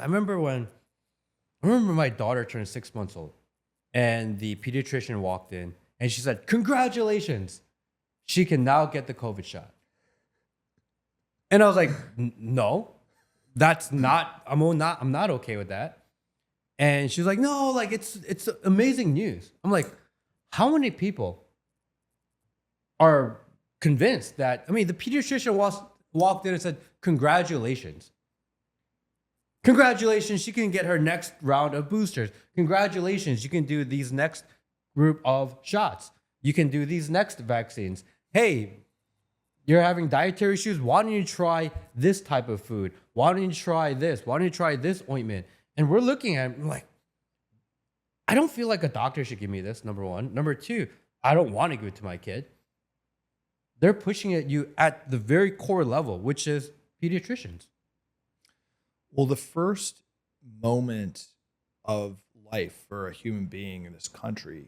I remember my daughter turned 6 months old, and the pediatrician walked in, and she said, "Congratulations, she can now get the COVID shot." And I was like, "No, that's not. I'm not okay with that." And she was like, "No, like it's amazing news." I'm like, "How many people are convinced that?" I mean, the pediatrician walked in and said, "Congratulations." Congratulations, she can get her next round of boosters. Congratulations, you can do these next group of shots. You can do these next vaccines. Hey, you're having dietary issues. Why don't you try this type of food? Why don't you try this? Why don't you try this ointment? And we're looking at it like, I don't feel like a doctor should give me this, number one. Number two, I don't want to give it to my kid. They're pushing at you at the very core level, which is pediatricians. Well, the first moment of life for a human being in this country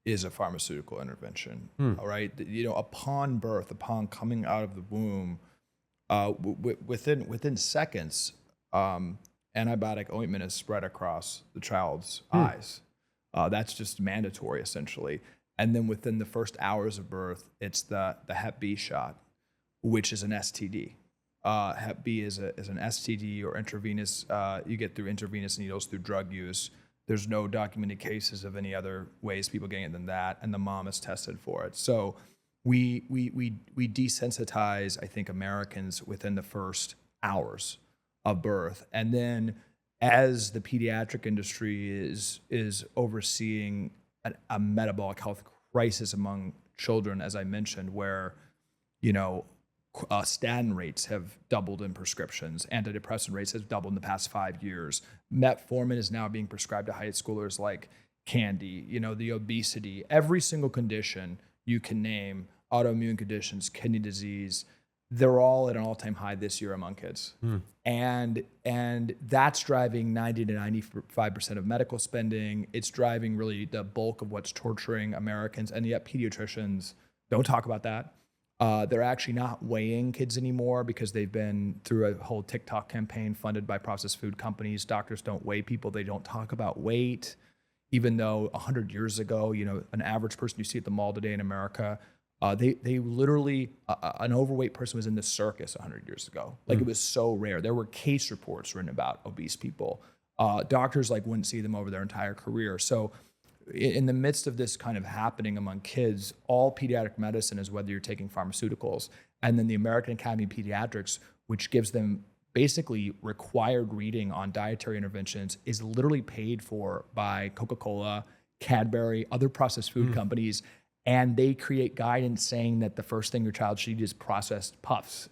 is a pharmaceutical intervention. All right, upon birth, upon coming out of the womb, within seconds, antibiotic ointment is spread across the child's eyes. That's just mandatory, essentially. And then within the first hours of birth, it's the Hep B shot, which is an STD. Hep B is an STD or intravenous. You get through intravenous needles through drug use. There's no documented cases of any other ways people getting it than that, and the mom is tested for it. So we desensitize, I think, Americans within the first hours of birth, and then as the pediatric industry is overseeing a metabolic health crisis among children, as I mentioned, where statin rates have doubled in prescriptions. Antidepressant rates have doubled in the past 5 years. Metformin is now being prescribed to high schoolers like candy. The obesity, every single condition you can name, autoimmune conditions, kidney disease, they're all at an all-time high this year among kids. And that's driving 90 to 95% of medical spending. It's driving really the bulk of what's torturing Americans. And yet pediatricians don't talk about that. They're actually not weighing kids anymore because they've been through a whole TikTok campaign funded by processed food companies. Doctors don't weigh people. They don't talk about weight, even though 100 years ago, an average person you see at the mall today in America, they literally, an overweight person was in the circus 100 years ago. Like it was so rare. There were case reports written about obese people. Doctors wouldn't see them over their entire career. So in the midst of this kind of happening among kids, all pediatric medicine is whether you're taking pharmaceuticals, and then the American Academy of Pediatrics, which gives them basically required reading on dietary interventions, is literally paid for by Coca-Cola, Cadbury, other processed food companies, and they create guidance saying that the first thing your child should eat is processed puffs,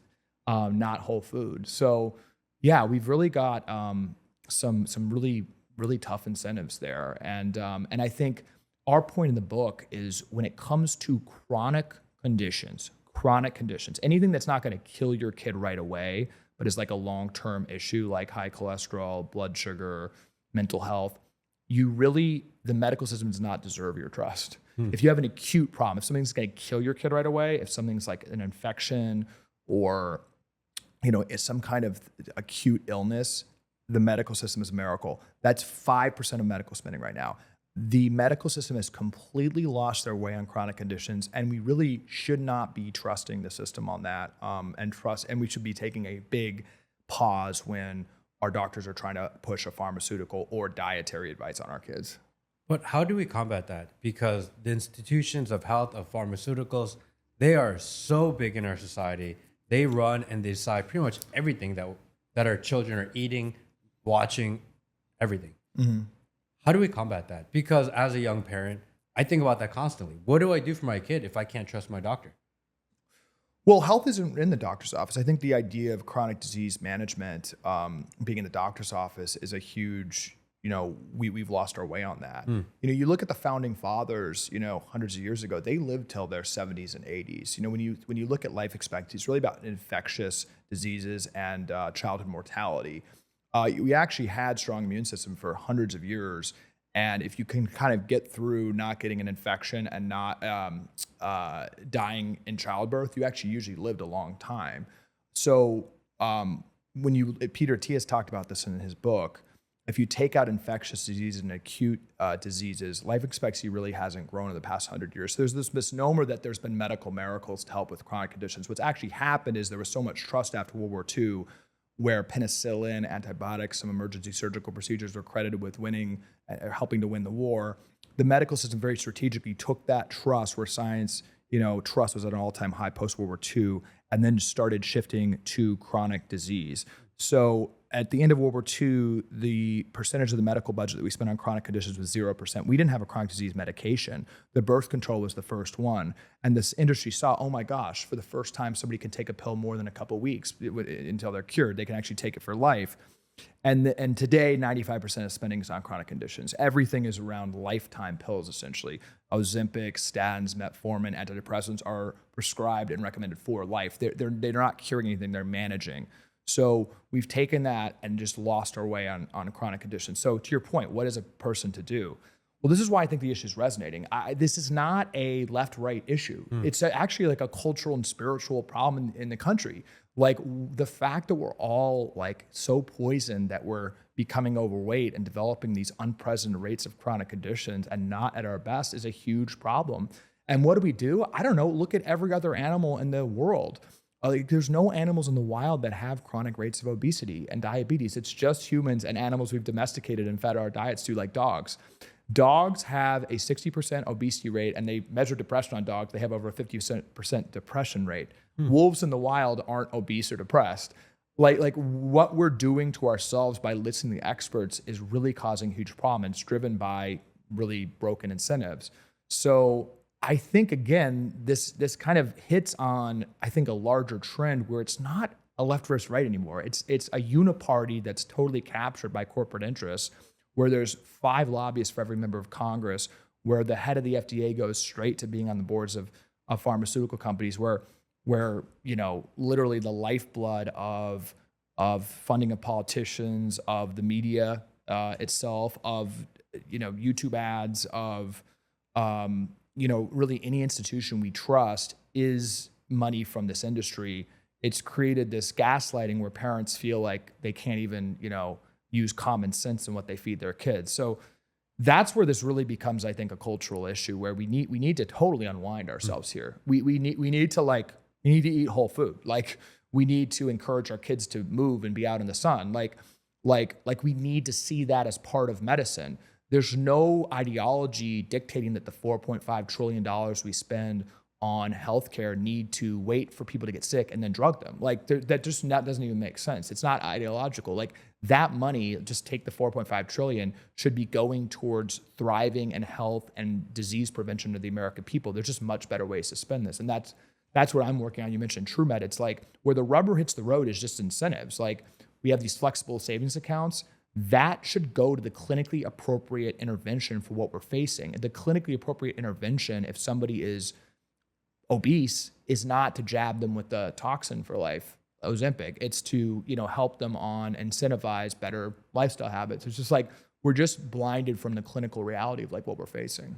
not whole food. So yeah, we've really got some really tough incentives there. And I think our point in the book is when it comes to chronic conditions, anything that's not going to kill your kid right away, but is like a long-term issue like high cholesterol, blood sugar, mental health, the medical system does not deserve your trust. If you have an acute problem, if something's going to kill your kid right away, if something's like an infection or, it's some kind of acute illness, the medical system is a miracle. That's 5% of medical spending right now. The medical system has completely lost their way on chronic conditions, and we really should not be trusting the system on that. And we should be taking a big pause when our doctors are trying to push a pharmaceutical or dietary advice on our kids. But how do we combat that? Because the institutions of health, of pharmaceuticals, they are so big in our society. They run and they decide pretty much everything that our children are eating, watching, everything. How do we combat that? Because as a young parent, I think about that constantly. What do I do for my kid if I can't trust my doctor? Well, health isn't in the doctor's office. I think the idea of chronic disease management, being in the doctor's office, is a huge, we've lost our way on that. You look at the founding fathers, hundreds of years ago, they lived till their 70s and 80s. When you look at life expectancy, it's really about infectious diseases and childhood mortality. We actually had strong immune system for hundreds of years. And if you can kind of get through not getting an infection and not dying in childbirth, you actually usually lived a long time. So Peter T has talked about this in his book. If you take out infectious diseases and acute diseases, life expectancy really hasn't grown in the past 100 years. So there's this misnomer that there's been medical miracles to help with chronic conditions. What's actually happened is there was so much trust after World War II, where penicillin, antibiotics, some emergency surgical procedures were credited with winning or helping to win the war. The medical system very strategically took that trust, where science, trust was at an all-time high post-World War II, and then started shifting to chronic disease. So at the end of World War II, the percentage of the medical budget that we spent on chronic conditions was 0%. We didn't have a chronic disease medication. The birth control was the first one. And this industry saw, oh my gosh, for the first time, somebody can take a pill more than a couple of weeks until they're cured. They can actually take it for life. And today, 95% of spending is on chronic conditions. Everything is around lifetime pills, essentially. Ozempic, statins, metformin, antidepressants are prescribed and recommended for life. They're not curing anything, they're managing. So we've taken that and just lost our way on chronic conditions. So to your point, what is a person to do? Well, this is why I think the issue is resonating. This is not a left-right issue. It's actually like a cultural and spiritual problem in the country. Like the fact that we're all like so poisoned that we're becoming overweight and developing these unprecedented rates of chronic conditions and not at our best is a huge problem. And what do? I don't know. Look at every other animal in the world. There's no animals in the wild that have chronic rates of obesity and diabetes. It's just humans and animals we've domesticated and fed our diets to, like dogs. Dogs have a 60% obesity rate, and they measure depression on dogs. They have over a 50% depression rate. Wolves in the wild aren't obese or depressed. Like what we're doing to ourselves by listening to experts is really causing a huge problem, and it's driven by really broken incentives. So I think, again, this kind of hits on, I think, a larger trend where it's not a left versus right anymore. It's a uniparty that's totally captured by corporate interests, where there's 5 lobbyists for every member of Congress, where the head of the FDA goes straight to being on the boards of pharmaceutical companies, where literally the lifeblood of funding of politicians, of the media itself, of YouTube ads, of really any institution we trust is money from this industry. It's created this gaslighting where parents feel like they can't even, use common sense in what they feed their kids. So that's where this really becomes, I think, a cultural issue where we need to totally unwind ourselves here. We need to eat whole food. Like we need to encourage our kids to move and be out in the sun. Like we need to see that as part of medicine. There's no ideology dictating that the $4.5 trillion we spend on healthcare need to wait for people to get sick and then drug them. Like that doesn't even make sense. It's not ideological. Like that money, just take the 4.5 trillion, should be going towards thriving and health and disease prevention of the American people. There's just much better ways to spend this. And that's what I'm working on. You mentioned TrueMed. It's like where the rubber hits the road is just incentives. Like we have these flexible savings accounts. That should go to the clinically appropriate intervention for what we're facing. The clinically appropriate intervention, if somebody is obese, is not to jab them with the toxin for life, Ozempic. It's to, help them on incentivize better lifestyle habits. It's just like we're just blinded from the clinical reality of like what we're facing.